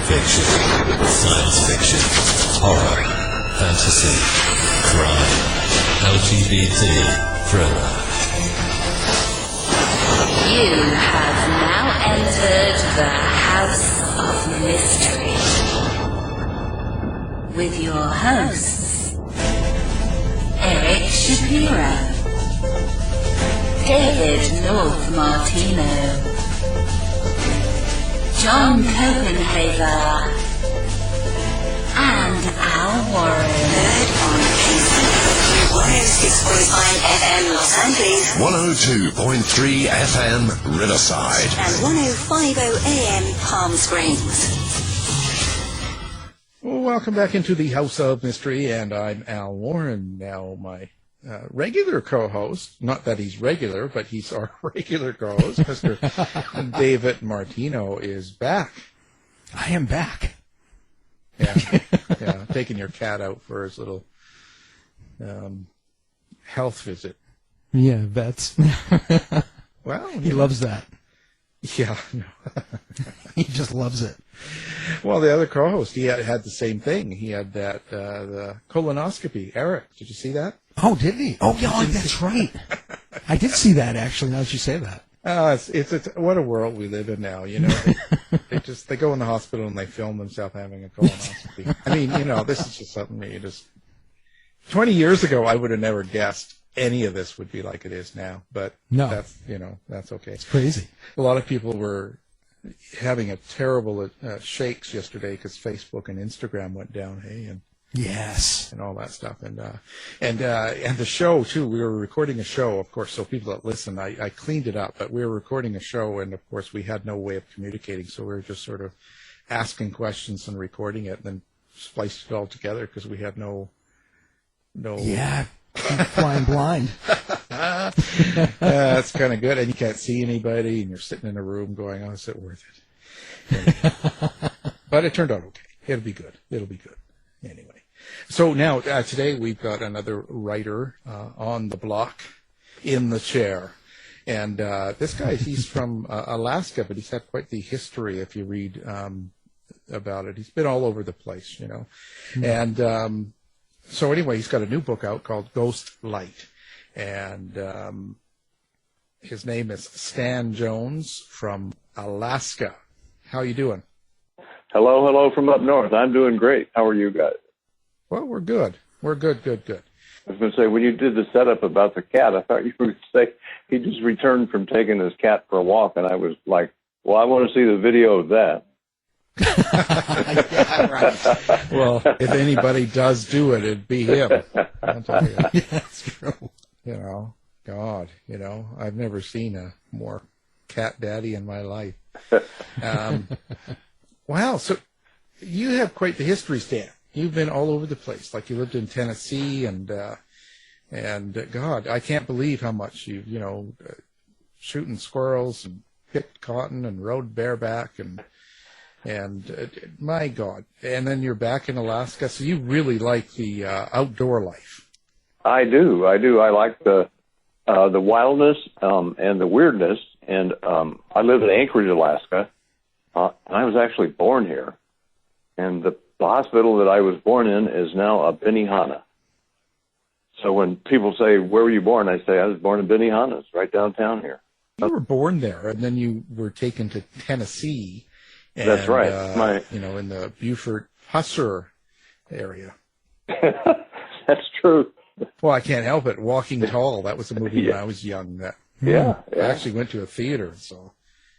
Fiction, science fiction, horror, fantasy, crime, LGBT, thriller. You have now entered the House of Mystery with your hosts, Eric Shapiro, David North Martino, John Copenhaver, and Al Warren. Heard on KCOQ 106.5 FM Los Angeles, 102.3 FM Riverside, and 105.0 AM Palm Springs. Well, welcome back into the House of Mystery, and I'm Al Warren. Now, my regular co-host, not that he's regular, but he's our regular co-host, Mr. David Martino, is back. I am back. Yeah, taking your cat out for his little health visit. Yeah, vets. Well, he loves that. Yeah, no. He just loves it. Well, the other co-host, he had the same thing. He had that the colonoscopy. Eric, did you see that? Oh, did he? Oh, yeah, that's right. I did see that, actually, now that you say that. It's what a world we live in now, you know. They go in the hospital and they film themselves having a colonoscopy. I mean, you know, this is just something that you just... 20 years ago, I would have never guessed any of this would be like it is now. But no, that's okay. It's crazy. A lot of people were having a terrible shakes yesterday because Facebook and Instagram went down. Hey, and yes, and all that stuff, and the show too. We were recording a show, of course. So people that listen, I cleaned it up, but we were recording a show, and of course we had no way of communicating, so we were just sort of asking questions and recording it, and then spliced it all together because we had no. Yeah, flying blind. That's kind of good, and you can't see anybody, and you're sitting in a room going, "Oh, is it worth it?" But it turned out okay. It'll be good. Anyway, so now today we've got another writer on the block in the chair, and this guy, he's from Alaska, but he's had quite the history if you read about it. He's been all over the place, you know, and so anyway, he's got a new book out called Ghost Light, and his name is Stan Jones from Alaska. How you doing? Hello from up north. I'm doing great. How are you guys? Well, we're good. We're good. I was going to say, when you did the setup about the cat, I thought you were going to say he just returned from taking his cat for a walk, and I was like, well, I want to see the video of that. Yeah, right. Well, if anybody does do it, it'd be him. I'll tell you. Yeah, that's true. You know, God, you know, I've never seen a more cat daddy in my life. Wow, so you have quite the history, Stan. You've been all over the place. Like you lived in Tennessee, and God, I can't believe how much you've, shooting squirrels and picked cotton and rode bareback and my God. And then you're back in Alaska, so you really like the outdoor life. I do. I like the wildness and the weirdness. And I live in Anchorage, Alaska. I was actually born here. And the hospital that I was born in is now a Benihana. So when people say, where were you born? I say, I was born in Benihana. It's right downtown here. You were born there, and then you were taken to Tennessee. And, that's right. In the Beaufort-Husser area. That's true. Well, I can't help it. Walking Tall, that was a movie when I was young. I actually went to a theater. So,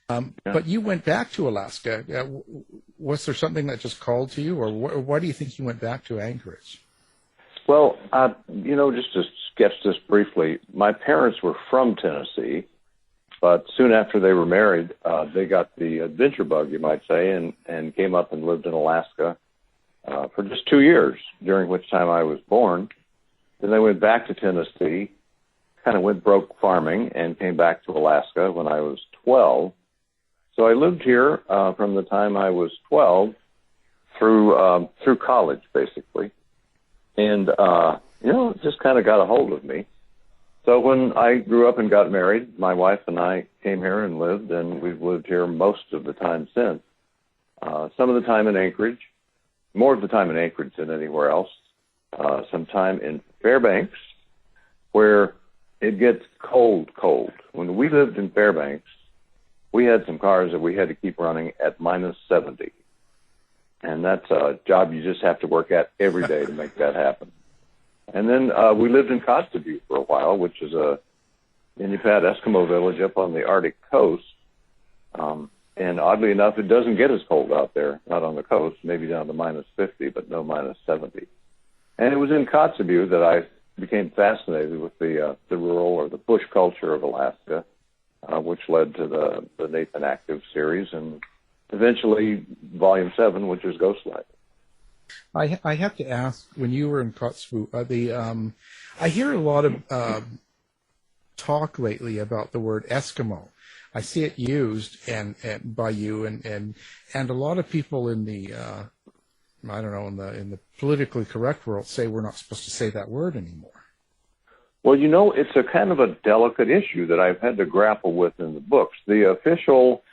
But you went back to Alaska. Was there something that just called to you, or why do you think you went back to Anchorage? Well, just to sketch this briefly, my parents were from Tennessee. But soon after they were married, they got the adventure bug, you might say, and came up and lived in Alaska for just 2 years, during which time I was born. Then they went back to Tennessee, kind of went broke farming, and came back to Alaska when I was 12. So I lived here from the time I was 12 through college, basically. And, it just kind of got a hold of me. So when I grew up and got married, my wife and I came here and lived, and we've lived here most of the time since. some of the time in Anchorage, more of the time in Anchorage than anywhere else, some time in Fairbanks, where it gets cold. When we lived in Fairbanks, we had some cars that we had to keep running at minus 70. And that's a job you just have to work at every day to make that happen. And then we lived in Kotzebue for a while, which is a Inupiat Eskimo village up on the Arctic coast. And oddly enough, it doesn't get as cold out there, not on the coast, maybe down to minus 50, but no minus 70. And it was in Kotzebue that I became fascinated with the rural or the bush culture of Alaska, which led to the Nathan Active series and eventually Volume 7, which is Ghost Life. I have to ask, when you were in Kotzebue, I hear a lot of talk lately about the word Eskimo. I see it used and by you and a lot of people in the I don't know, in the politically correct world say we're not supposed to say that word anymore. Well, you know, it's a kind of a delicate issue that I've had to grapple with in the books. The official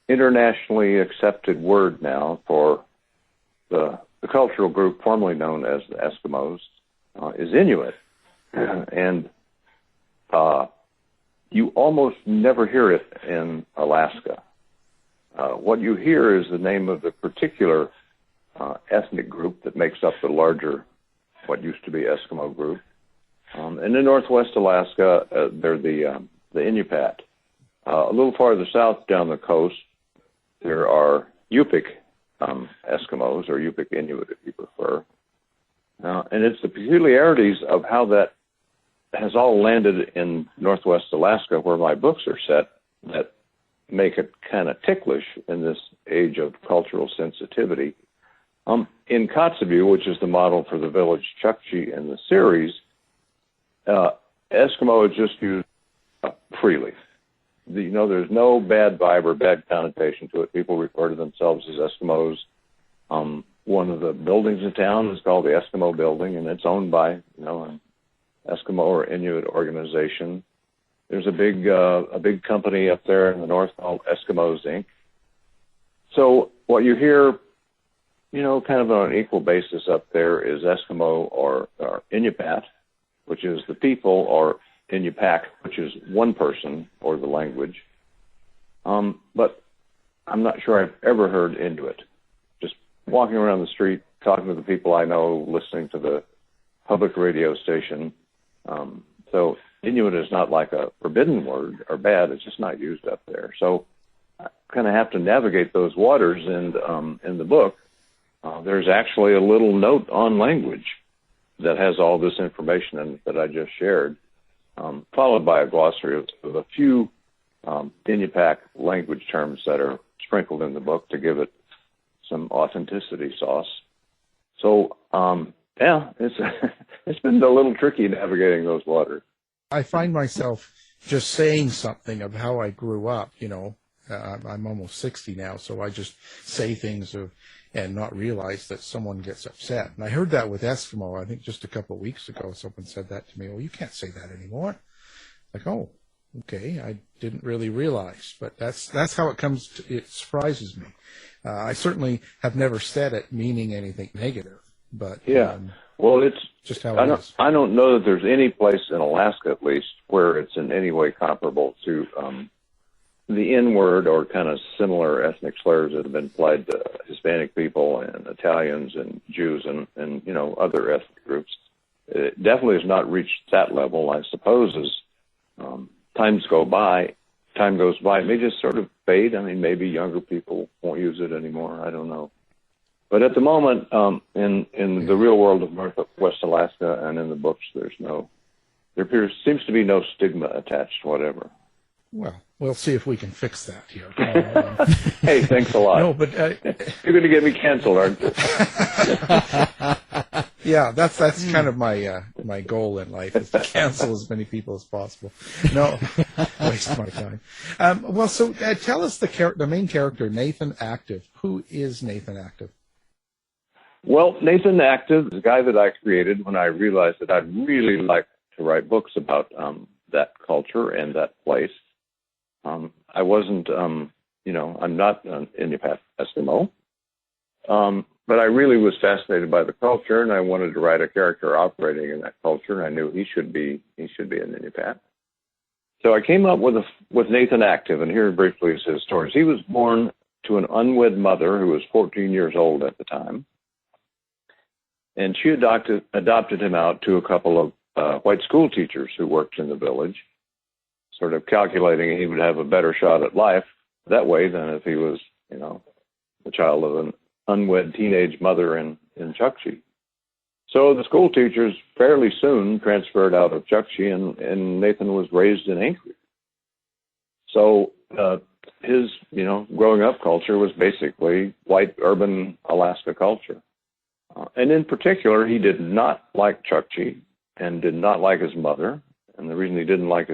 internationally accepted word now for the cultural group formerly known as the Eskimos is Inuit. And you almost never hear it in Alaska. What you hear is the name of the particular ethnic group that makes up the larger, what used to be Eskimo group. And in Northwest Alaska, they're the Inupiat. A little farther south down the coast, there are Yupik Eskimos, or Yupik Inuit if you prefer. And it's the peculiarities of how that has all landed in Northwest Alaska, where my books are set, that make it kind of ticklish in this age of cultural sensitivity. In Kotzebue, which is the model for the village Chukchi in the series, Eskimo is just used freely. There's no bad vibe or bad connotation to it. People refer to themselves as Eskimos. One of the buildings in town is called the Eskimo Building, and it's owned by, an Eskimo or Inuit organization. There's a big company up there in the north called Eskimos Inc. So what you hear, kind of on an equal basis up there is Eskimo or Inupiat, which is the people, or Inupiaq, which is one person or the language. But I'm not sure I've ever heard Inuit. Just walking around the street, talking to the people I know, listening to the public radio station. So Inuit is not like a forbidden word or bad. It's just not used up there. So I kind of have to navigate those waters. And in the book, there's actually a little note on language that has all this information in it that I just shared, followed by a glossary of a few Inupiaq language terms that are sprinkled in the book to give it some authenticity sauce. So, it's been a little tricky navigating those waters. I find myself just saying something of how I grew up, I'm almost 60 now, so I just say things and not realize that someone gets upset. And I heard that with Eskimo, I think just a couple of weeks ago, someone said that to me, well, you can't say that anymore. Like, oh, okay, I didn't really realize, but that's how it comes it surprises me. I certainly have never said it meaning anything negative, but well, it's just how it is. I don't know that there's any place in Alaska, at least, where it's in any way comparable to the N-word or kind of similar ethnic slurs that have been applied to Hispanic people and Italians and Jews and other ethnic groups. It definitely has not reached that level. I suppose as time goes by, it may just sort of fade. I mean, maybe younger people won't use it anymore. I don't know. But at the moment, in the real world of Northwest Alaska and in the books, there seems to be no stigma attached, whatever. Well, we'll see if we can fix that here. Hey, thanks a lot. No, but you're going to get me canceled, aren't you? Yeah, that's kind of my goal in life, is to cancel as many people as possible. No, waste my time. So tell us the main character, Nathan Active. Who is Nathan Active? Well, Nathan Active is a guy that I created when I realized that I'd really like to write books about that culture and that place. I wasn't, I'm not an Inupiat Eskimo. But I really was fascinated by the culture, and I wanted to write a character operating in that culture, and I knew he should be an Inupiat. So I came up with Nathan Active, and here briefly is his story. He was born to an unwed mother who was 14 years old at the time, and she adopted him out to a couple of white school teachers who worked in the village, sort of calculating he would have a better shot at life that way than if he was, the child of an unwed teenage mother in Chukchi. So the school teachers fairly soon transferred out of Chukchi, and Nathan was raised in Anchorage. So his, growing up culture was basically white urban Alaska culture. And in particular, he did not like Chukchi and did not like his mother. And the reason he didn't like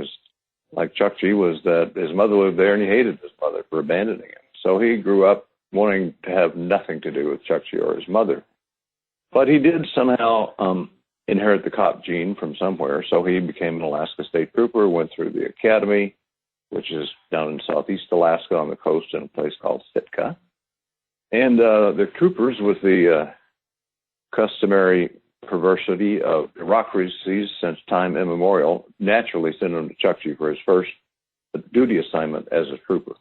Chukchi was that his mother lived there and he hated his mother for abandoning him. So he grew up wanting to have nothing to do with Chukchi or his mother. But he did somehow inherit the cop gene from somewhere. So he became an Alaska State Trooper, went through the academy, which is down in southeast Alaska on the coast in a place called Sitka. And the troopers, with the customary perversity of bureaucracies since time immemorial, naturally sent him to Chukchi for his first duty assignment as a trooper.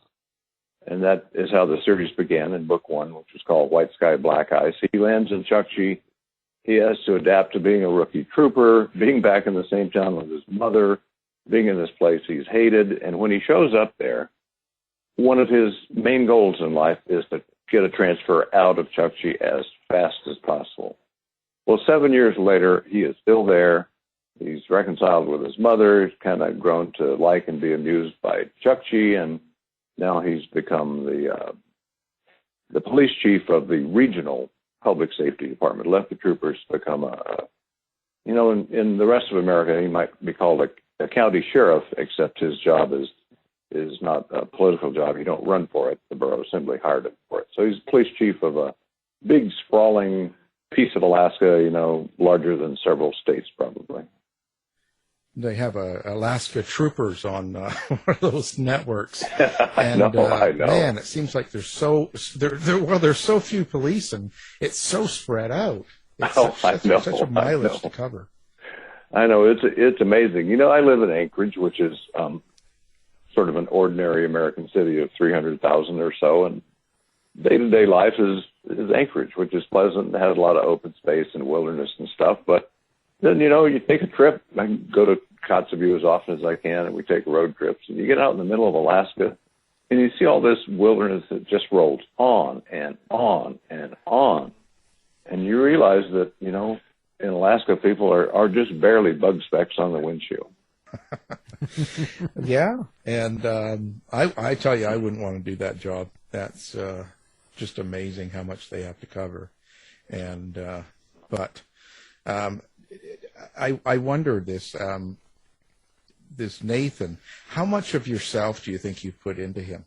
And that is how the series began in book one, which was called White Sky, Black Ice. He lands in Chukchi. He has to adapt to being a rookie trooper, being back in the same town with his mother, being in this place he's hated. And when he shows up there, one of his main goals in life is to get a transfer out of Chukchi as fast as possible. Well, 7 years later, he is still there. He's reconciled with his mother. He's kind of grown to like and be amused by Chukchi, and now he's become the police chief of the regional public safety department. Left the troopers to become in the rest of America, he might be called a county sheriff, except his job is not a political job. You don't run for it. The borough assembly hired him for it. So he's police chief of a big, sprawling piece of Alaska, larger than several states probably. They have Alaska Troopers on one of those networks. I know. Man, it seems like there's so few police, and it's so spread out. It's such a mileage to cover. I know, it's amazing. I live in Anchorage, which is sort of an ordinary American city of 300,000 or so, and day-to-day life is Anchorage, which is pleasant and has a lot of open space and wilderness and stuff. But then, you take a trip. I go to Kotzebue as often as I can, and we take road trips. And you get out in the middle of Alaska, and you see all this wilderness that just rolls on and on and on. And you realize that, in Alaska, people are just barely bug specks on the windshield. Yeah, and I tell you, I wouldn't want to do that job. That's just amazing how much they have to cover. And but I wonder this Nathan, how much of yourself do you think you've put into him?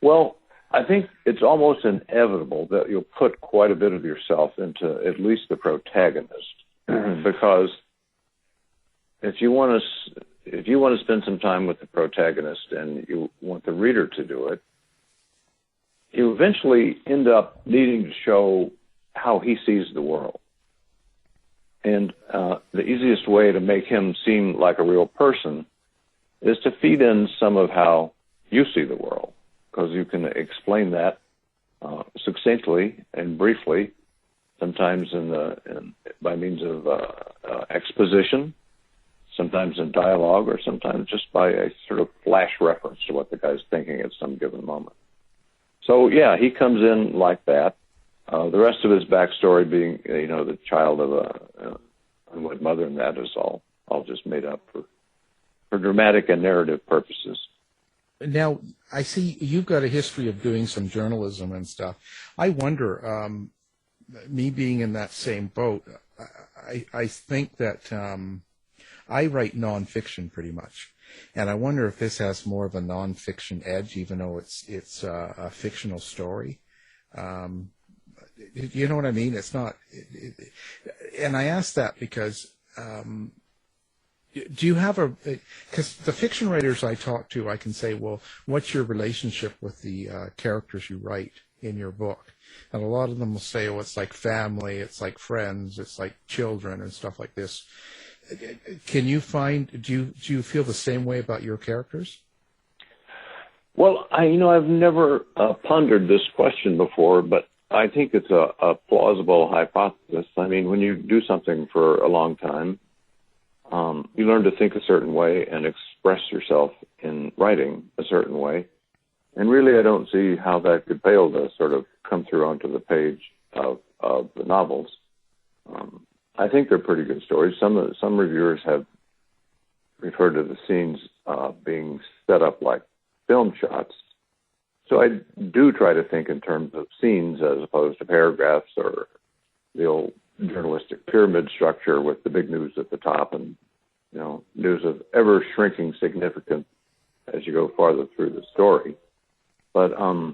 Well, I think it's almost inevitable that you'll put quite a bit of yourself into at least the protagonist, because if you want to spend some time with the protagonist and you want the reader to do it, you eventually end up needing to show how he sees the world. And the easiest way to make him seem like a real person is to feed in some of how you see the world, because you can explain that succinctly and briefly, sometimes by means of exposition, sometimes in dialogue, or sometimes just by a sort of flash reference to what the guy's thinking at some given moment. So, yeah, he comes in like that. The rest of his backstory being, the child of a unwed mother, and that is all just made up for dramatic and narrative purposes. Now, I see you've got a history of doing some journalism and stuff. I wonder, me being in that same boat, I think that I write nonfiction pretty much. And I wonder if this has more of a nonfiction edge, even though it's a fictional story. You know what I mean? It's not. And I ask that because do you have because the fiction writers I talk to, I can say, well, what's your relationship with the characters you write? in your book. And a lot of them will say, oh, it's like family, it's like friends, it's like children and stuff like this. Can you do you feel the same way about your characters? Well, I've never pondered this question before, but I think it's a plausible hypothesis. I mean, when you do something for a long time, you learn to think a certain way and express yourself in writing a certain way. And really, I don't see how that could fail to sort of come through onto the page of the novels. I think they're pretty good stories. Some reviewers have referred to the scenes being set up like film shots. So I do try to think in terms of scenes as opposed to paragraphs or the old journalistic pyramid structure with the big news at the top and, news of ever shrinking significance as you go farther through the story. But I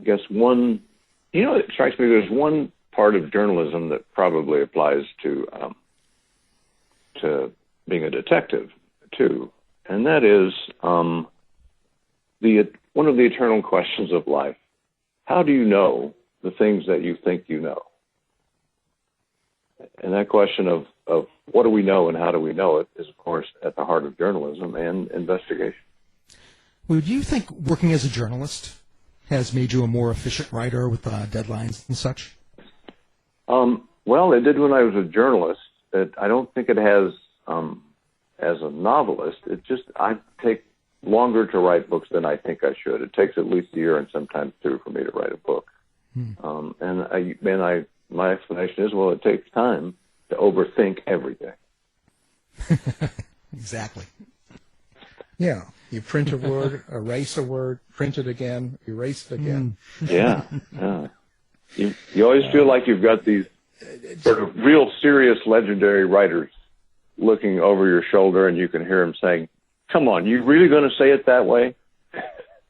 guess it strikes me there's one part of journalism that probably applies to being a detective too, and that is one of the eternal questions of life. How do you know the things that you think you know? And that question of what do we know and how do we know it is, of course, at the heart of journalism and investigation. Well, do you think working as a journalist has made you a more efficient writer with deadlines and such? Well, it did when I was a journalist. I don't think it has as a novelist. I take longer to write books than I think I should. It takes at least a year and sometimes two for me to write a book. My explanation is, well, it takes time to overthink everything. Exactly. Yeah. You print a word, erase a word, print it again, erase it again. Yeah. You always feel like you've got these sort of real serious legendary writers looking over your shoulder, and you can hear them saying, come on, you really going to say it that way?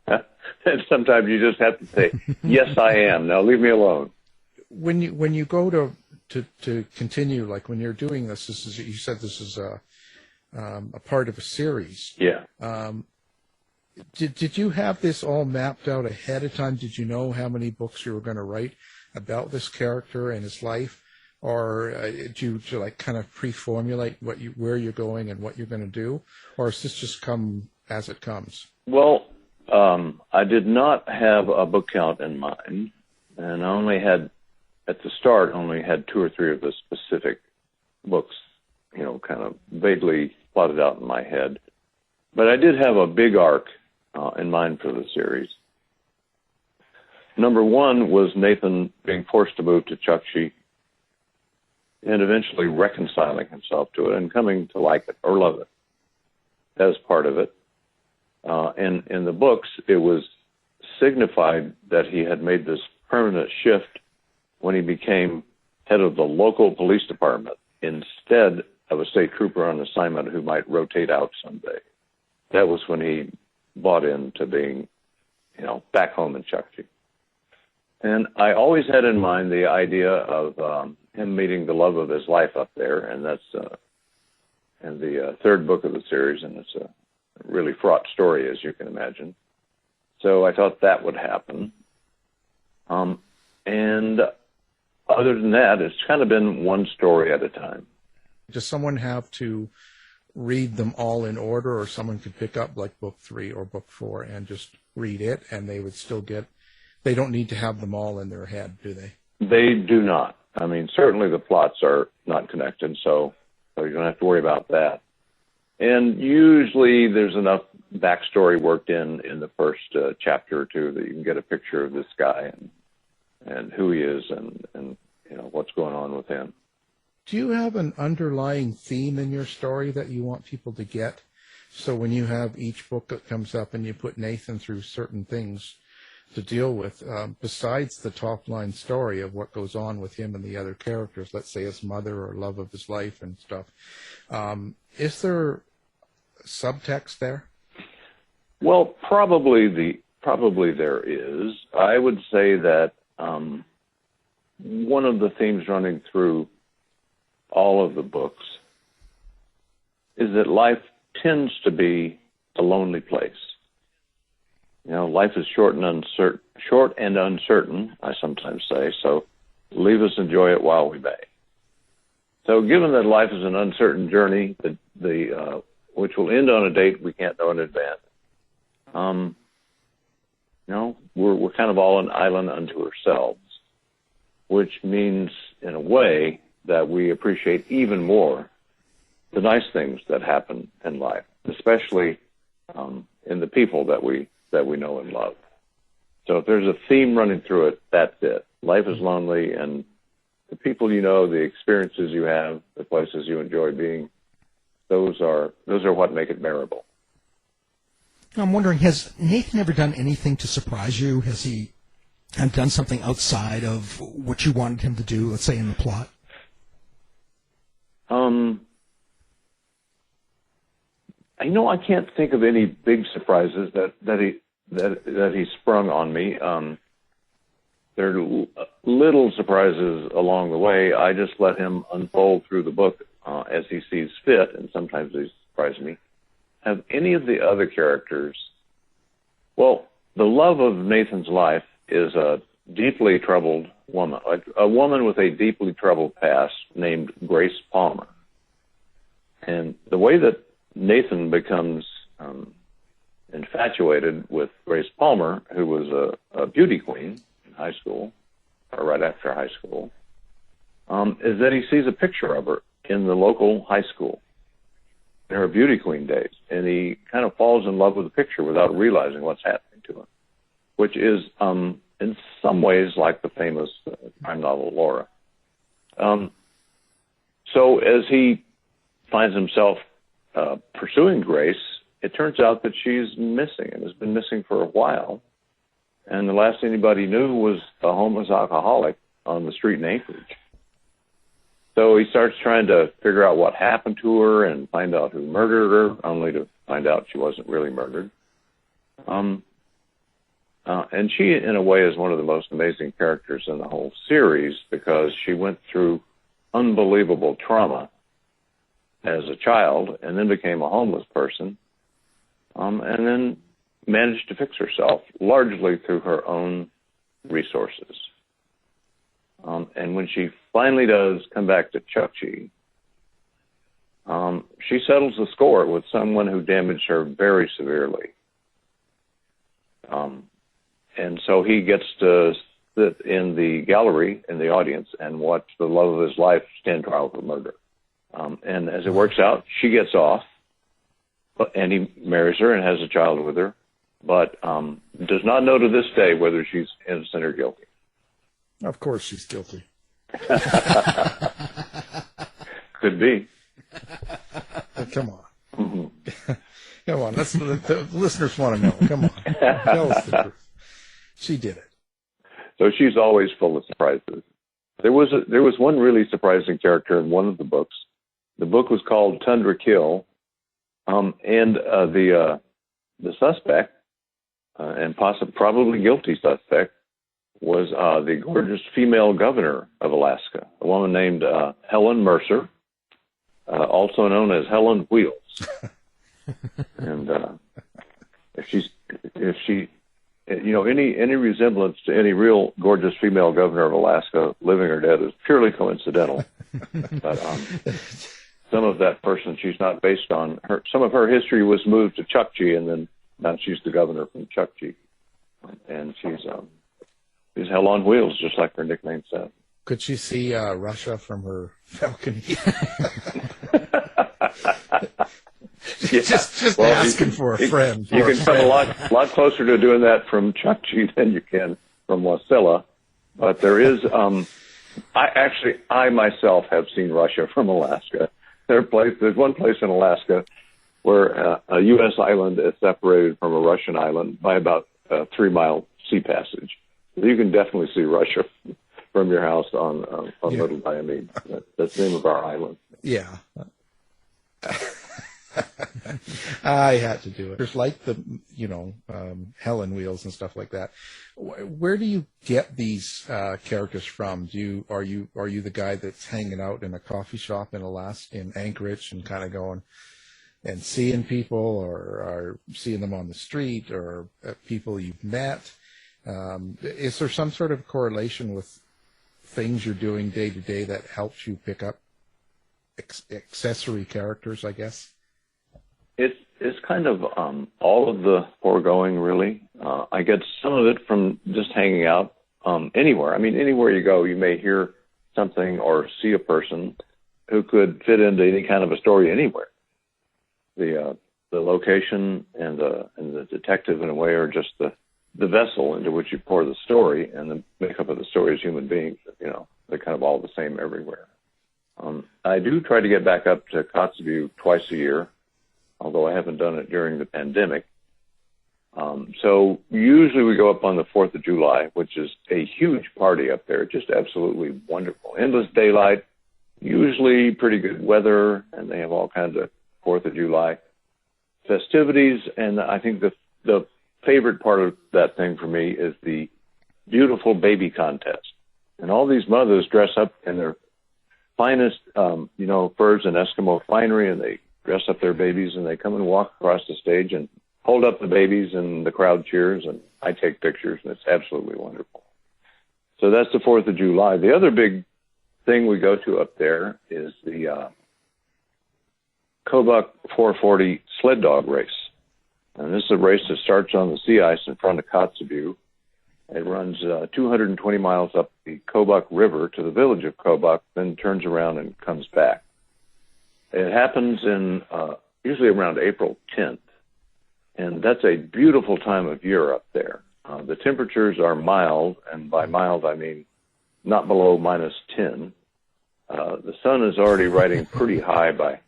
And sometimes you just have to say, yes, I am. Now leave me alone. When you go to continue, like when you're doing this is you said this is a part of a series. Yeah. Did you have this all mapped out ahead of time? Did you know how many books you were going to write about this character and his life, or did you like kind of pre-formulate where you're going and what you're going to do, or does this just come as it comes? Well, I did not have a book count in mind, and I only had, at the start, two or three of the specific books, kind of vaguely plotted out in my head. But I did have a big arc in mind for the series. Number one was Nathan being forced to move to Chukchi and eventually reconciling himself to it and coming to like it or love it as part of it. And in the books, it was signified that he had made this permanent shift when he became head of the local police department instead of a state trooper on assignment who might rotate out someday. That was when he bought into being, back home in Chukchi. And I always had in mind the idea of him meeting the love of his life up there, and that's in the third book of the series, and it's a really fraught story, as you can imagine. So I thought that would happen. And other than that, it's kind of been one story at a time. Does someone have to read them all in order, or someone could pick up like book 3 or book 4 and just read it, and they would still they don't need to have them all in their head, do they? They do not. I mean, certainly the plots are not connected, so you don't have to worry about that. And usually there's enough backstory worked in the first chapter or two that you can get a picture of this guy and who he is and what's going on with him. Do you have an underlying theme in your story that you want people to get? So when you have each book that comes up and you put Nathan through certain things to deal with, besides the top line story of what goes on with him and the other characters, let's say his mother or love of his life and stuff, is there subtext there? Well, probably there is. I would say that one of the themes running through all of the books is that life tends to be a lonely place. life is short and uncertain, I sometimes say, so leave us enjoy it while we may. So given that life is an uncertain journey, which will end on a date we can't know in advance, we're kind of all an island unto ourselves, which means, in a way, that we appreciate even more the nice things that happen in life, especially in the people that we know and love. So if there's a theme running through it, that's it. Life is lonely, and the people you know, the experiences you have, the places you enjoy being, those are what make it bearable. I'm wondering, has Nathan ever done anything to surprise you? Has he done something outside of what you wanted him to do, let's say in the plot? I can't think of any big surprises that he sprung on me. There are little surprises along the way. I just let him unfold through the book as he sees fit, and sometimes they surprise me. Have any of the other characters? Well, the love of Nathan's life is a deeply troubled woman, a woman with a deeply troubled past named Grace Palmer. And the way that Nathan becomes infatuated with Grace Palmer, who was a beauty queen in high school, or right after high school, is that he sees a picture of her in the local high school in her beauty queen days, and he kind of falls in love with the picture without realizing what's happening to him, which is in some ways like the famous crime novel Laura. So as he finds himself pursuing Grace, it turns out that she's missing and has been missing for a while. And the last anybody knew was a homeless alcoholic on the street in Anchorage. So he starts trying to figure out what happened to her and find out who murdered her, only to find out she wasn't really murdered. And she, in a way, is one of the most amazing characters in the whole series because she went through unbelievable trauma as a child and then became a homeless person and then managed to fix herself largely through her own resources. And when she finally does come back to Chukchi, she settles the score with someone who damaged her very severely. And so he gets to sit in the gallery, in the audience, and watch the love of his life stand trial for murder. And as it works out, she gets off, and he marries her and has a child with her, but does not know to this day whether she's innocent or guilty. Of course she's guilty. Could be. But come on. Mm-hmm. Come on. The listeners want to know. Come on. Tell us the truth. She did it. So she's always full of surprises. There was one really surprising character in one of the books. The book was called Tundra Kill, and the suspect, and probably guilty suspect, was the gorgeous female governor of Alaska, a woman named Helen Mercer, also known as Helen Wheels. And if she, any resemblance to any real gorgeous female governor of Alaska, living or dead, is purely coincidental. But some of that person she's not based on. Some of her history was moved to Chukchi, and then now she's the governor from Chukchi, and she's hell on wheels, just like her nickname said. Could she see Russia from her balcony? Yeah. Just asking for a friend. You can come a lot closer to doing that from Chukchi than you can from Wasilla. But there is, I myself have seen Russia from Alaska. There's one place in Alaska where a U.S. island is separated from a Russian island by about a 3-mile sea passage. So you can definitely see Russia from your house on Little Diomede. That's the name of our island. Yeah. I had to do it. There's like the, Helen Wheels and stuff like that. Where do you get these characters from? Are you the guy that's hanging out in a coffee shop in Alaska, in Anchorage, and kind of going, and seeing people or seeing them on the street or people you've met? Is there some sort of correlation with things you're doing day to day that helps you pick up accessory characters, I guess? It's kind of all of the foregoing, really. I get some of it from just hanging out anywhere. I mean, anywhere you go, you may hear something or see a person who could fit into any kind of a story anywhere. The location and the detective, in a way, are just the vessel into which you pour the story, and the makeup of the story is human beings. You know, they're kind of all the same everywhere. I do try to get back up to Kotzebue twice a year, although I haven't done it during the pandemic. So usually we go up on the 4th of July, which is a huge party up there, just absolutely wonderful. Endless daylight, usually pretty good weather, and they have all kinds of 4th of July festivities. And I think the favorite part of that thing for me is the beautiful baby contest. And all these mothers dress up in their finest, furs and Eskimo finery, and they dress up their babies, and they come and walk across the stage and hold up the babies, and the crowd cheers, and I take pictures, and it's absolutely wonderful. So that's the 4th of July. The other big thing we go to up there is the Kobuk 440 sled dog race. And this is a race that starts on the sea ice in front of Kotzebue. It runs 220 miles up the Kobuk River to the village of Kobuk, then turns around and comes back. It happens in usually around April 10th, and that's a beautiful time of year up there. The temperatures are mild, and by mild I mean not below -10. The sun is already riding pretty high by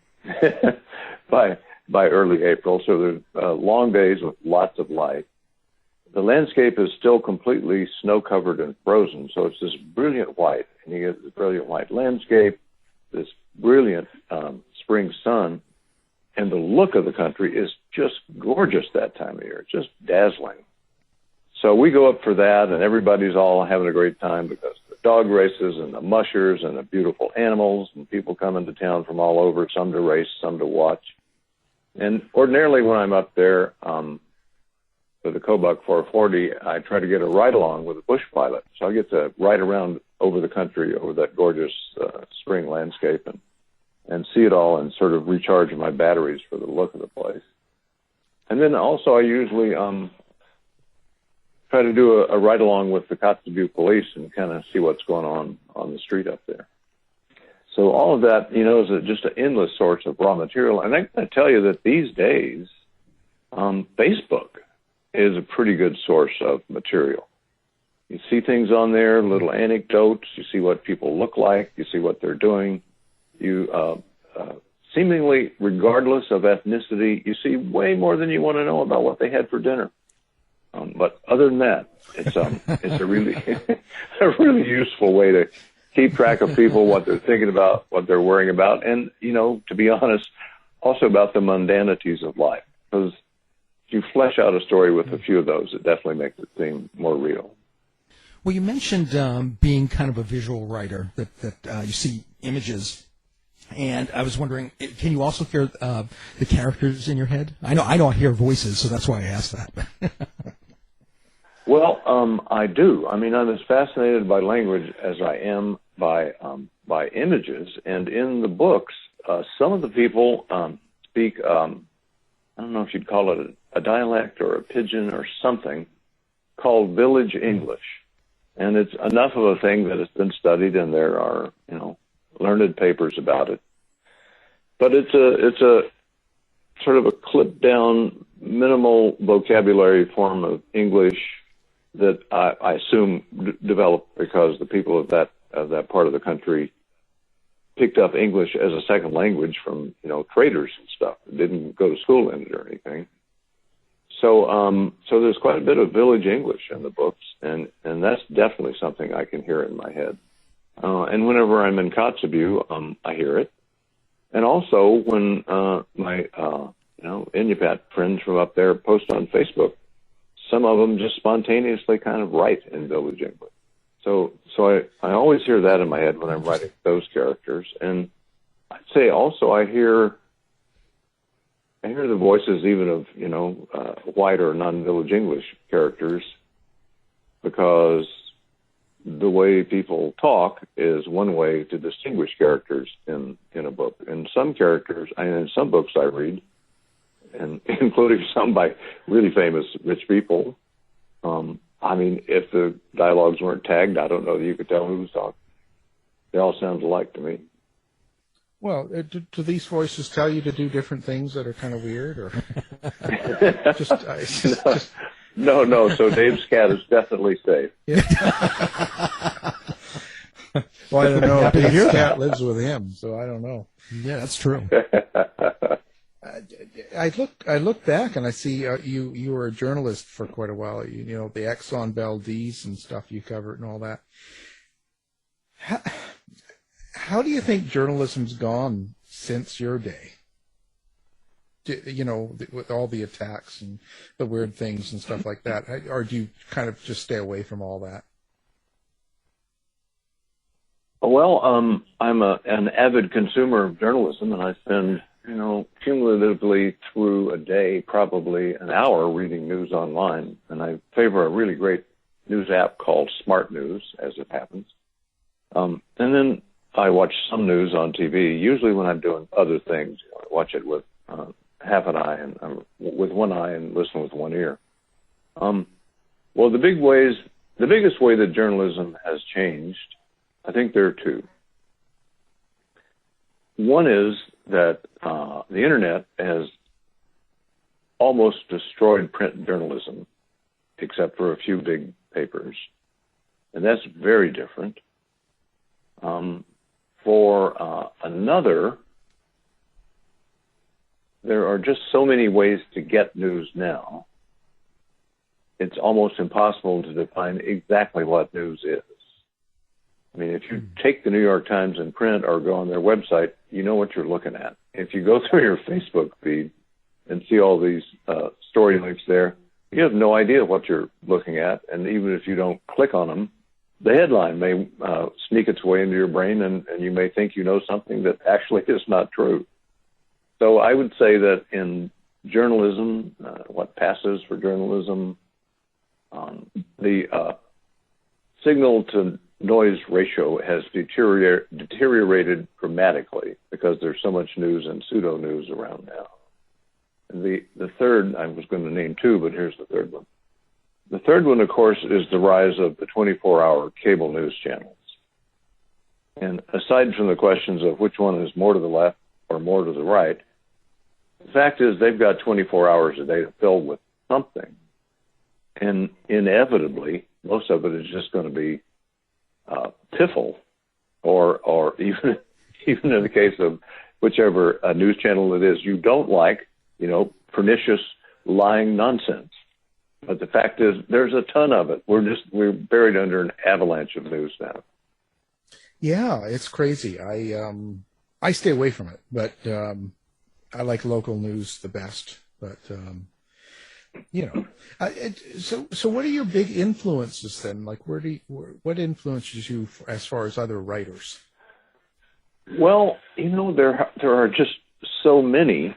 by early April, so there's long days with lots of light. The landscape is still completely snow-covered and frozen, so it's this brilliant white, and you get this brilliant white landscape, this brilliant spring sun, and the look of the country is just gorgeous that time of year, just dazzling. So we go up for that, and everybody's all having a great time because the dog races and the mushers and the beautiful animals, and people come into town from all over, some to race, some to watch. And ordinarily when I'm up there for the Kobuk 440, I try to get a ride-along with a bush pilot. So I get to ride around over the country, over that gorgeous spring landscape, and see it all and sort of recharge my batteries for the look of the place. And then also I usually try to do a ride-along with the Kotzebue police and kind of see what's going on the street up there. So all of that, is just an endless source of raw material. And I tell you that these days, Facebook is a pretty good source of material. You see things on there, little anecdotes. You see what people look like. You see what they're doing. You seemingly, regardless of ethnicity, you see way more than you want to know about what they had for dinner. But other than that, it's a really a really useful way to keep track of people, what they're thinking about, what they're worrying about, and to be honest, also about the mundanities of life. Because if you flesh out a story with a few of those, it definitely makes it seem more real. Well, you mentioned being kind of a visual writer, that you see images. And I was wondering, can you also hear the characters in your head? I know I hear voices, so that's why I asked that. Well, I do. I mean, I'm as fascinated by language as I am by images. And in the books, some of the people speak, I don't know if you'd call it a dialect or a pidgin or something, called village English. And it's enough of a thing that it's been studied, and there are, learned papers about it. But it's a sort of a clipped down, minimal vocabulary form of English that I assume developed because the people of that part of the country picked up English as a second language from traders and stuff. Didn't go to school in it or anything. So there's quite a bit of village English in the books, and that's definitely something I can hear in my head. And whenever I'm in Kotzebue, I hear it. And also when my Inupiat friends from up there post on Facebook, some of them just spontaneously kind of write in village English. So I always hear that in my head when I'm writing those characters. And I'd say also I hear I hear the voices even of, white or non-village English characters, because the way people talk is one way to distinguish characters in a book. And some characters, and in some books I read, and including some by really famous rich people, if the dialogues weren't tagged, I don't know that you could tell who was talking. They all sound alike to me. Well, do these voices tell you to do different things that are kind of weird, or No. So Dave's cat is definitely safe. Well, I don't know. Dave's cat lives with him, so I don't know. Yeah, that's true. I look back and I see you were a journalist for quite a while. The Exxon Valdez and stuff you covered and all that. How do you think journalism's gone since your day? With all the attacks and the weird things and stuff like that, or do you kind of just stay away from all that? Well, I'm an avid consumer of journalism, and I spend, cumulatively through a day, probably an hour reading news online. And I favor a really great news app called Smart News, as it happens. And then I watch some news on TV, usually when I'm doing other things. I watch it with half an eye and with one eye and listen with one ear. Well, the biggest way that journalism has changed, I think there are two. One is that the internet has almost destroyed print journalism, except for a few big papers. And that's very different. For another, there are just so many ways to get news now. It's almost impossible to define exactly what news is. I mean, if you take the New York Times in print or go on their website, you know what you're looking at. If you go through your Facebook feed and see all these story links there, you have no idea what you're looking at. And even if you don't click on them, the headline may sneak its way into your brain, and you may think you know something that actually is not true. So I would say that in journalism, what passes for journalism, the signal-to-noise ratio has deteriorated dramatically because there's so much news and pseudo-news around now. And the third, I was going to name two, but here's the third one. The third one, of course, is the rise of the 24-hour cable news channels. And aside from the questions of which one is more to the left or more to the right, the fact is they've got 24 hours a day to fill with something. And inevitably, most of it is just going to be piffle, or even in the case of whichever news channel it is you don't like, pernicious, lying nonsense. But the fact is, there's a ton of it. We're buried under an avalanche of news now. Yeah, it's crazy. I stay away from it, but I like local news the best. But so what are your big influences then? Like, what influences you as far as other writers? Well, there are just so many.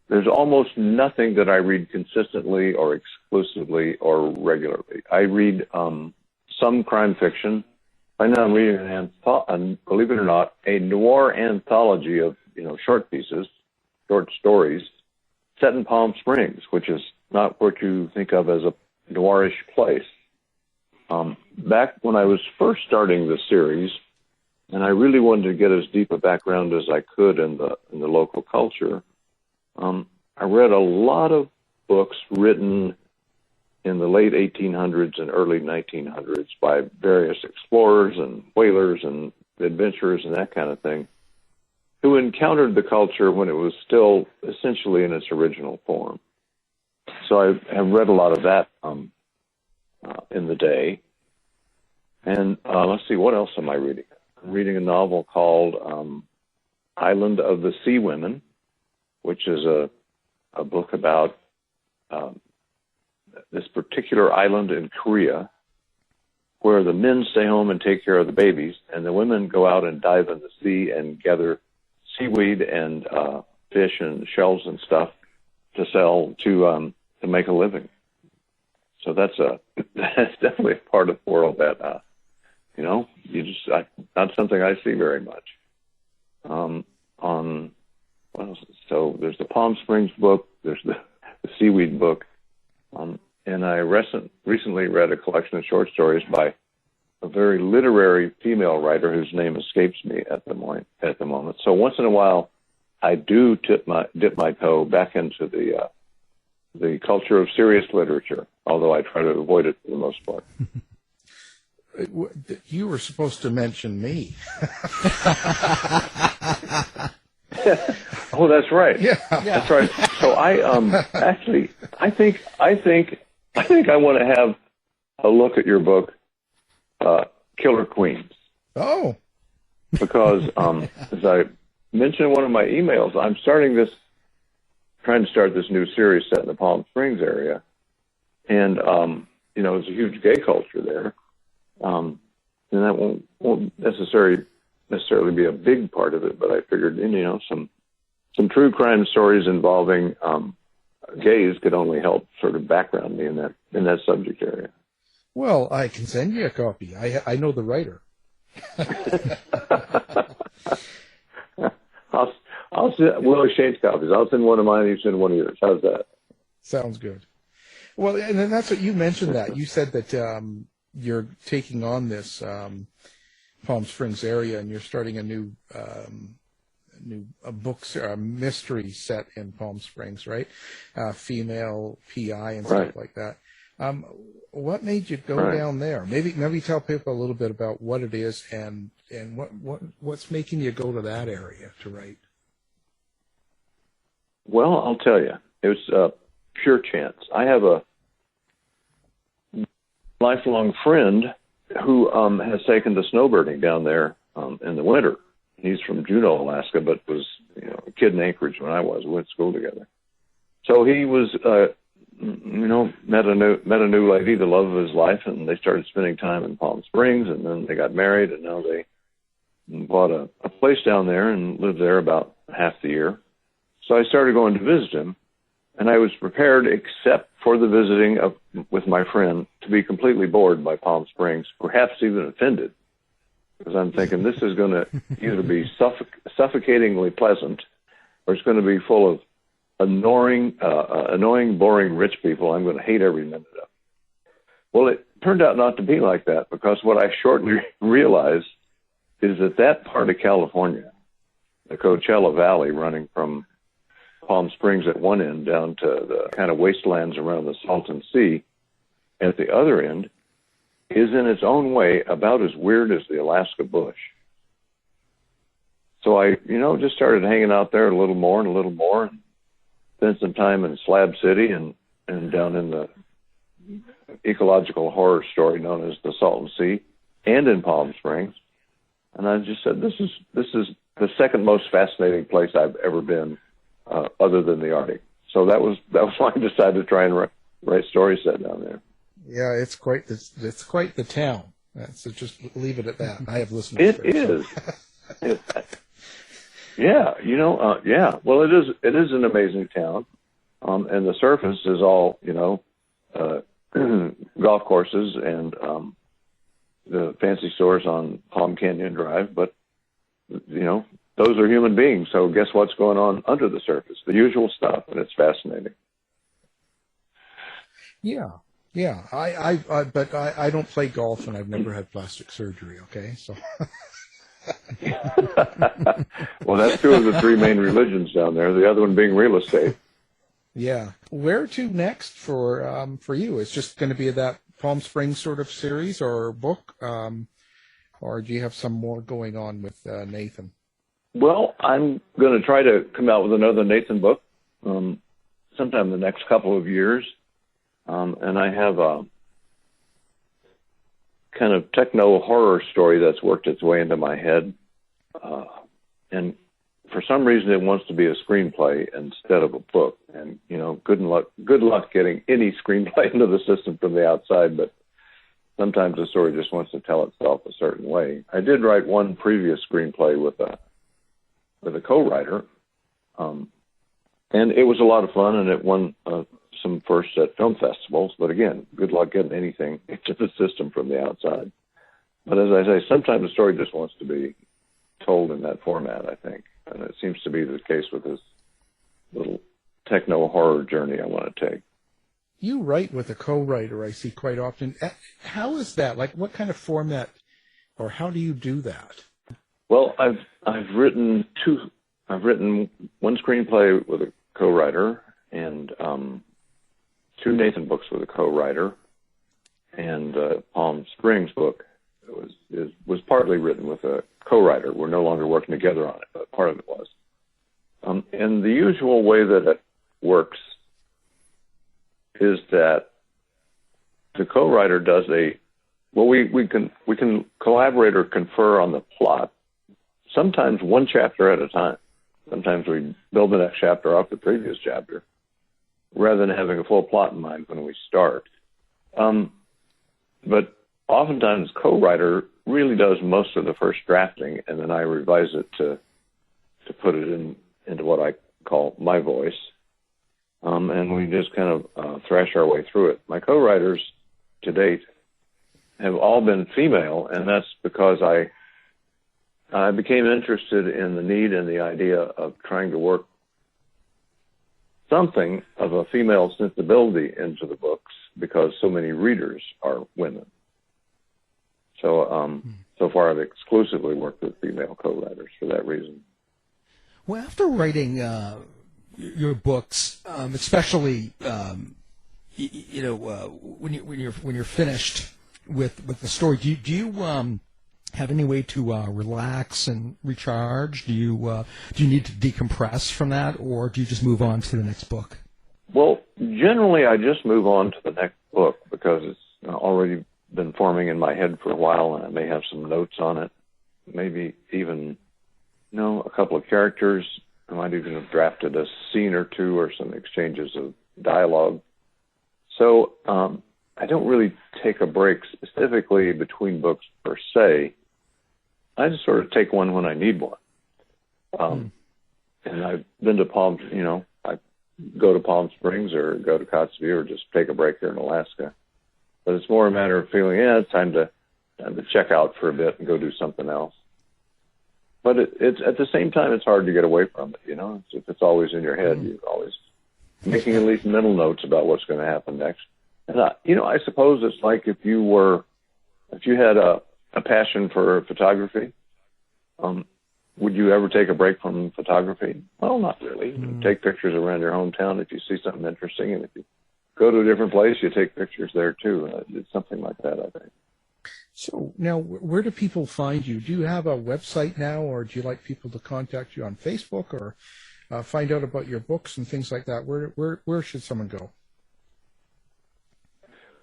There's almost nothing that I read consistently or exclusively or regularly. I read some crime fiction. Right now I'm reading believe it or not, a noir anthology of short pieces, short stories, set in Palm Springs, which is not what you think of as a noirish place. Back when I was first starting the series, and I really wanted to get as deep a background as I could in the local culture, I read a lot of books written in the late 1800s and early 1900s by various explorers and whalers and adventurers and that kind of thing, who encountered the culture when it was still essentially in its original form. So I have read a lot of that in the day. And let's see, what else am I reading? I'm reading a novel called Island of the Sea Women, which is a book about this particular island in Korea where the men stay home and take care of the babies, and the women go out and dive in the sea and gather seaweed and fish and shells and stuff to sell to make a living. So that's definitely a part of the world that not something I see very much. So there's the Palm Springs book, there's the seaweed book, and I recently read a collection of short stories by a very literary female writer whose name escapes me at the moment. So once in a while, I do dip my toe back into the culture of serious literature, although I try to avoid it for the most part. You were supposed to mention me. Oh, that's right. Yeah, that's right. So I think I want to have a look at your book, Killer Queens. Oh, because as I mentioned in one of my emails, I'm trying to start this new series set in the Palm Springs area, and there's a huge gay culture there, and that won't necessarily be a big part of it. But I figured, some true crime stories involving gays could only help sort of background me in that subject area. well, I can send you a copy. I know the writer. We'll exchange copies. I'll send one of mine, you send one of yours. How's that? Sounds good. Well, and then that's what you mentioned. That you said that you're taking on this Palm Springs area, and you're starting a new mystery set in Palm Springs, right? Female PI and stuff like that. What made you go down there? Maybe tell people a little bit about what it is and what's making you go to that area to write. Well, I'll tell you, it was pure chance. I have a lifelong friend who has taken to snowbirding down there in the winter. He's from Juneau, Alaska, but was a kid in Anchorage when I was. We went to school together. So he was, met a new lady, the love of his life, and they started spending time in Palm Springs, and then they got married, and now they bought a place down there and lived there about half the year. So I started going to visit him, and I was prepared, except for the visiting with my friend, to be completely bored by Palm Springs, perhaps even offended, because I'm thinking this is going to either be suffocatingly pleasant, or it's going to be full of annoying, boring rich people I'm going to hate every minute of. Well, it turned out not to be like that, because what I shortly realized is that part of California, the Coachella Valley running from Palm Springs at one end down to the kind of wastelands around the Salton Sea at the other end, is in its own way about as weird as the Alaska bush. So I, just started hanging out there a little more, and spent some time in Slab City and down in the ecological horror story known as the Salton Sea, and in Palm Springs. And I just said, this is the second most fascinating place I've ever been, other than the Arctic. So that was why I decided to try and write story set down there. Yeah, it's quite the town. So just leave it at that. I have listened. It is. Yeah, yeah. Well, it is an amazing town, and the surface is all golf courses and the fancy stores on Palm Canyon Drive. But those are human beings. So guess what's going on under the surface? The usual stuff, and it's fascinating. Yeah. Yeah, but I don't play golf, and I've never had plastic surgery. Okay, so. Well, that's two of the three main religions down there. The other one being real estate. Yeah, where to next for you? It's just going to be that Palm Springs sort of series or book, or do you have some more going on with Nathan? Well, I'm going to try to come out with another Nathan book sometime in the next couple of years. And I have a kind of techno horror story that's worked its way into my head. And for some reason it wants to be a screenplay instead of a book. And, good luck getting any screenplay into the system from the outside, but sometimes the story just wants to tell itself a certain way. I did write one previous screenplay with a co-writer, And it was a lot of fun, and it won some firsts at film festivals. But again, good luck getting anything into the system from the outside. But as I say, sometimes the story just wants to be told in that format, I think. And it seems to be the case with this little techno-horror journey I want to take. You write with a co-writer, I see quite often. How is that? Like, what kind of format, or how do you do that? Well, I've written one screenplay with a co-writer, and 2 Nathan books with a co-writer, and Palm Springs book was partly written with a co-writer. We're no longer working together on it, but part of it was. And the usual way that it works is that the co-writer does we can collaborate or confer on the plot, sometimes one chapter at a time. Sometimes we build the next chapter off the previous chapter, rather than having a full plot in mind when we start. But oftentimes, co-writer really does most of the first drafting, and then I revise it to put it into what I call my voice. And we just kind of thrash our way through it. My co-writers to date have all been female, and that's because I became interested in the need and the idea of trying to work something of a female sensibility into the books, because so many readers are women. So so far I've exclusively worked with female co-writers for that reason. Well, after writing your books, especially when you're finished with the story, do you have any way to relax and recharge? Do you need to decompress from that, or do you just move on to the next book? Well, generally I just move on to the next book because it's already been forming in my head for a while, and I may have some notes on it, maybe even a couple of characters. I might even have drafted a scene or two or some exchanges of dialogue. So I don't really take a break specifically between books per se. I just sort of take one when I need one. And I've been to I go to Palm Springs or go to Kotzebue or just take a break here in Alaska. But it's more a matter of feeling, it's time to check out for a bit and go do something else. But it's at the same time, it's hard to get away from it. If it's always in your head, you're always making at least mental notes about what's going to happen next. And I suppose it's like if you had a passion for photography, would you ever take a break from photography? Well, not really. You take pictures around your hometown if you see something interesting, and if you go to a different place, you take pictures there too. It's something like that, I think. So now, where do people find you? Do you have a website now, or do you like people to contact you on Facebook or find out about your books and things like that? Where should someone go?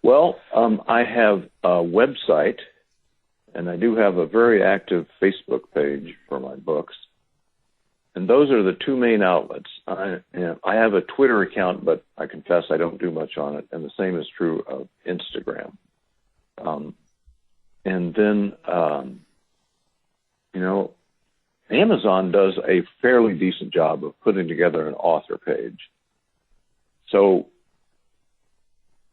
Well, I have a website, and I do have a very active Facebook page for my books. And those are the 2 main outlets. I have a Twitter account, but I confess I don't do much on it. And the same is true of Instagram. And then, Amazon does a fairly decent job of putting together an author page. So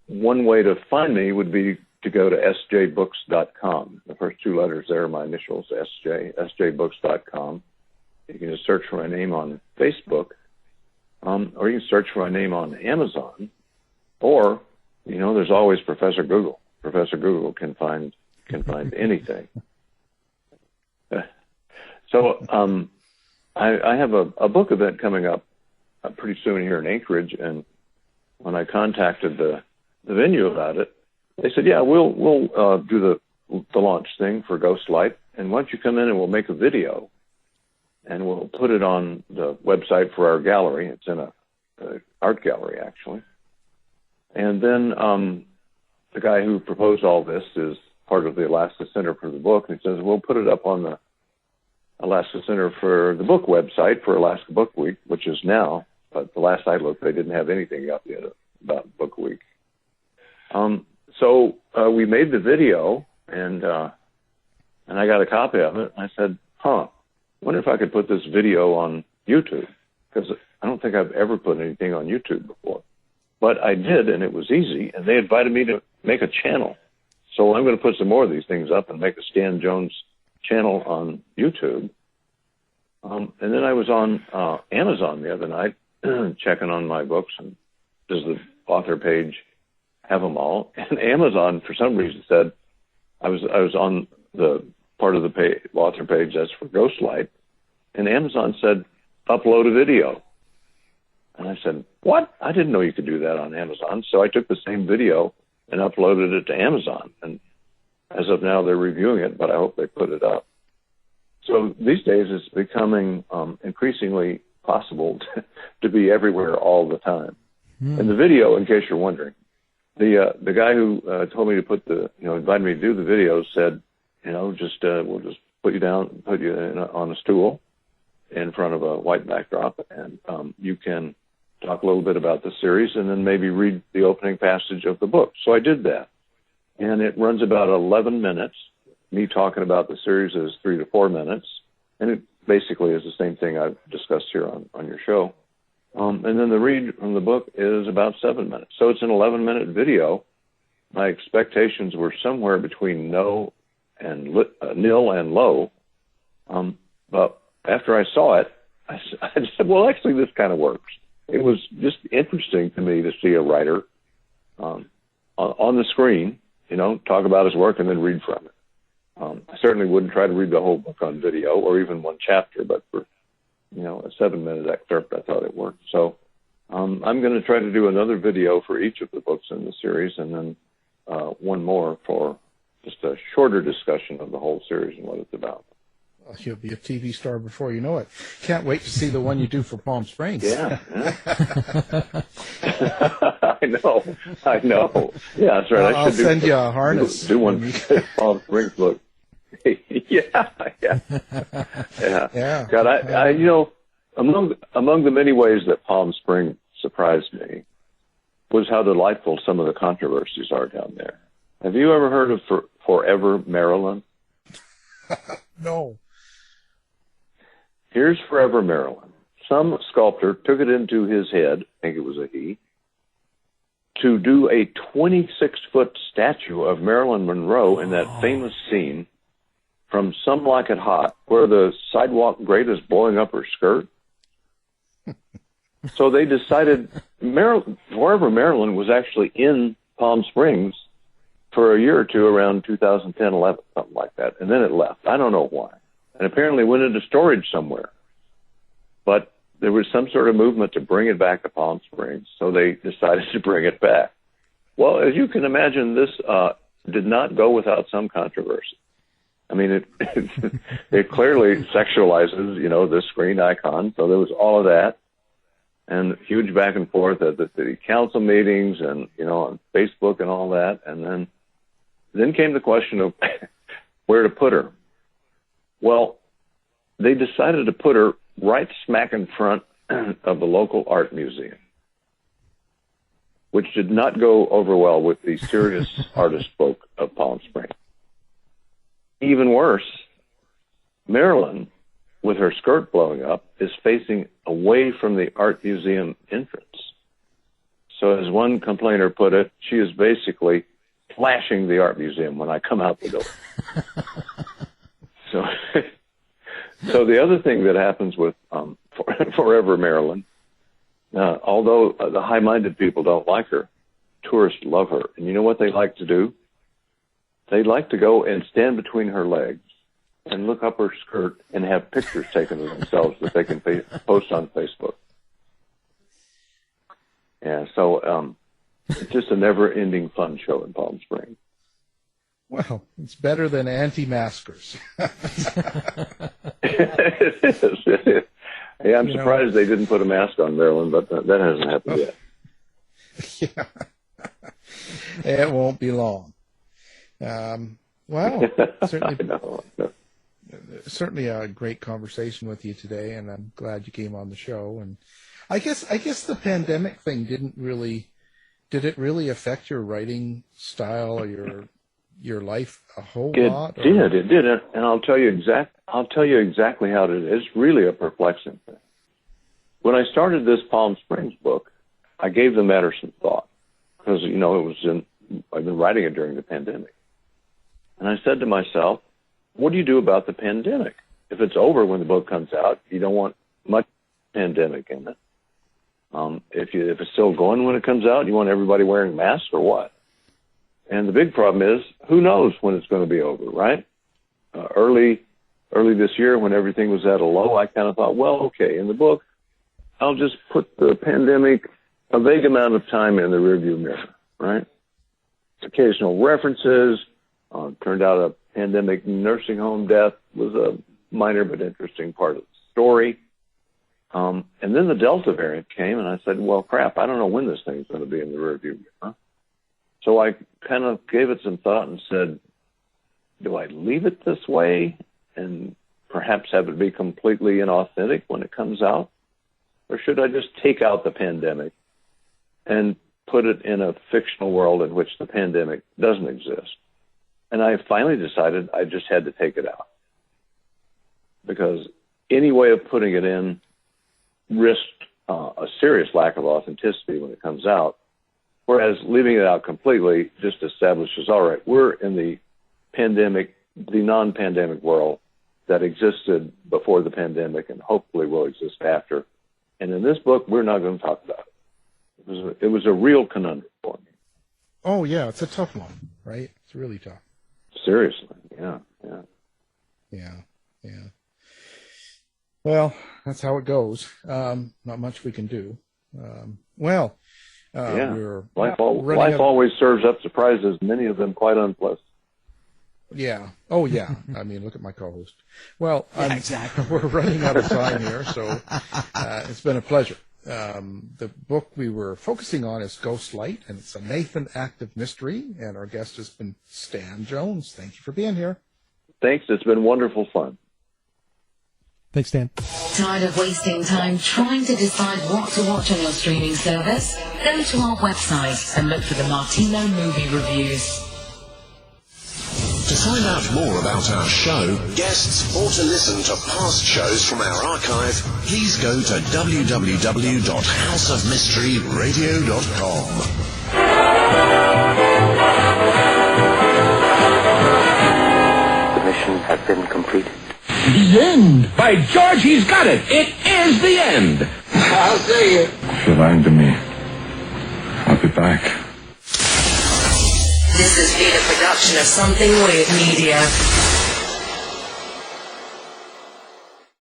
one way to find me would be to go to sjbooks.com. The first 2 letters there are my initials, sjbooks.com. You can just search for my name on Facebook, or you can search for my name on Amazon, or, there's always Professor Google. Professor Google can find anything. So I have a book event coming up pretty soon here in Anchorage, and when I contacted the venue about it, they said, yeah, we'll do the launch thing for Ghostlight, and why don't you come in and we'll make a video, and we'll put it on the website for our gallery. It's in a art gallery, actually. And then the guy who proposed all this is part of the Alaska Center for the book, and he says, we'll put it up on the Alaska Center for the book website for Alaska Book Week, which is now, but the last I looked, they didn't have anything up yet about Book Week. So we made the video, and I got a copy of it. I said, wonder if I could put this video on YouTube. because I don't think I've ever put anything on YouTube before. But I did, and it was easy, and they invited me to make a channel. So I'm going to put some more of these things up and make a Stan Jones channel on YouTube. And then I was on Amazon the other night checking on my books, and does the author page have them all? And Amazon, for some reason, said I was on the part of the author page that's for Ghostlight, and Amazon said, upload a video. And I said, what? I didn't know you could do that on Amazon. So I took the same video and uploaded it to Amazon. And as of now, they're reviewing it, but I hope they put it up. So these days, it's becoming increasingly possible to be everywhere all the time. And the video, in case you're wondering, the guy who told me to invited me to do the video said, we'll just put you down, put you on a stool in front of a white backdrop, and you can talk a little bit about the series and then maybe read the opening passage of the book. So I did that. And it runs about 11 minutes. Me talking about the series is 3 to 4 minutes. And it basically is the same thing I've discussed here on your show. And then the read from the book is about 7 minutes. So it's an 11-minute video. My expectations were somewhere between nil and low. But after I saw it, I said, well, actually, this kind of works. It was just interesting to me to see a writer on the screen, talk about his work and then read from it. I certainly wouldn't try to read the whole book on video or even one chapter, but for, a 7-minute excerpt, I thought it worked. So I'm going to try to do another video for each of the books in the series, and then one more for just a shorter discussion of the whole series and what it's about. Well, you'll be a TV star before you know it. Can't wait to see the one you do for Palm Springs. Yeah. I know. Yeah, that's right. I'll send you a harness. Do one for Palm Springs book. Yeah. God, I among the many ways that Palm Springs surprised me was how delightful some of the controversies are down there. Have you ever heard of Forever Maryland? No. Here's Forever Maryland. Some sculptor took it into his head, I think it was a he, to do a 26-foot statue of Marilyn Monroe in that famous scene from Some Like It Hot, where the sidewalk grate is blowing up her skirt. So they decided Forever Maryland was actually in Palm Springs for a year or two around 2010, 11, something like that. And then it left. I don't know why. And apparently went into storage somewhere. But there was some sort of movement to bring it back to Palm Springs, so they decided to bring it back. Well, as you can imagine, this did not go without some controversy. I mean, it clearly sexualizes, the screen icon. So there was all of that, and huge back and forth at the city council meetings and, on Facebook and all that. And then came the question of where to put her. Well, they decided to put her right smack in front of the local art museum, which did not go over well with the serious artist folk of Palm Springs. Even worse, Marilyn, with her skirt blowing up, is facing away from the art museum entrance. So as one complainer put it, she is basically flashing the art museum when I come out the door. So the other thing that happens with Forever Maryland, although the high-minded people don't like her, tourists love her. And you know what they like to do? They like to go and stand between her legs and look up her skirt and have pictures taken of themselves that they can post on Facebook. Yeah, so it's just a never-ending fun show in Palm Springs. Well, it's better than anti-maskers. It is. Yeah, I'm surprised they didn't put a mask on Maryland, but that hasn't happened yet. Yeah. It won't be long. Well, certainly a great conversation with you today, and I'm glad you came on the show. And I guess the pandemic thing did it really affect your writing style or your life a whole lot? It did, and I'll tell you exactly how it is. It's really a perplexing thing. when I started this Palm Springs book, I gave the matter some thought because, I've been writing it during the pandemic. And I said to myself, what do you do about the pandemic? If it's over when the book comes out, you don't want much pandemic in it. If it's still going when it comes out, you want everybody wearing masks or what? And the big problem is, who knows when it's going to be over, right? Early this year, when everything was at a low, I kind of thought, well, okay, in the book, I'll just put the pandemic a vague amount of time in the rearview mirror, right? Occasional references. Turned out a pandemic nursing home death was a minor but interesting part of the story. And then the Delta variant came, and I said, well, crap, I don't know when this thing's going to be in the rearview mirror. So I kind of gave it some thought and said, do I leave it this way and perhaps have it be completely inauthentic when it comes out? Or should I just take out the pandemic and put it in a fictional world in which the pandemic doesn't exist? And I finally decided I just had to take it out, because any way of putting it in risked a serious lack of authenticity when it comes out, whereas leaving it out completely just establishes, all right, we're in the pandemic, the non-pandemic world that existed before the pandemic and hopefully will exist after. And in this book, we're not going to talk about it. It was a real conundrum for me. Oh, yeah, it's a tough one, right? It's really tough. Seriously, yeah. Well, that's how it goes. Not much we can do. Life always serves up surprises, many of them quite unpleasant. Yeah. Oh, yeah. I mean, look at my co-host. Well, exactly. We're running out of time here, so it's been a pleasure. The book we were focusing on is Ghost Light, and it's a Nathan active mystery, and our guest has been Stan Jones. Thank you for being here. Thanks. It's been wonderful fun. Thanks, Stan. Tired of wasting time trying to decide what to watch on your streaming service? Go to our website and look for the Martino movie reviews. To find out more about our show, guests, or to listen to past shows from our archive, please go to www.houseofmysteryradio.com. The mission has been completed. The end! By George, he's got it! It is the end! I'll see you. If you're lying to me, I'll be back. This has been a production of Something Weird Media.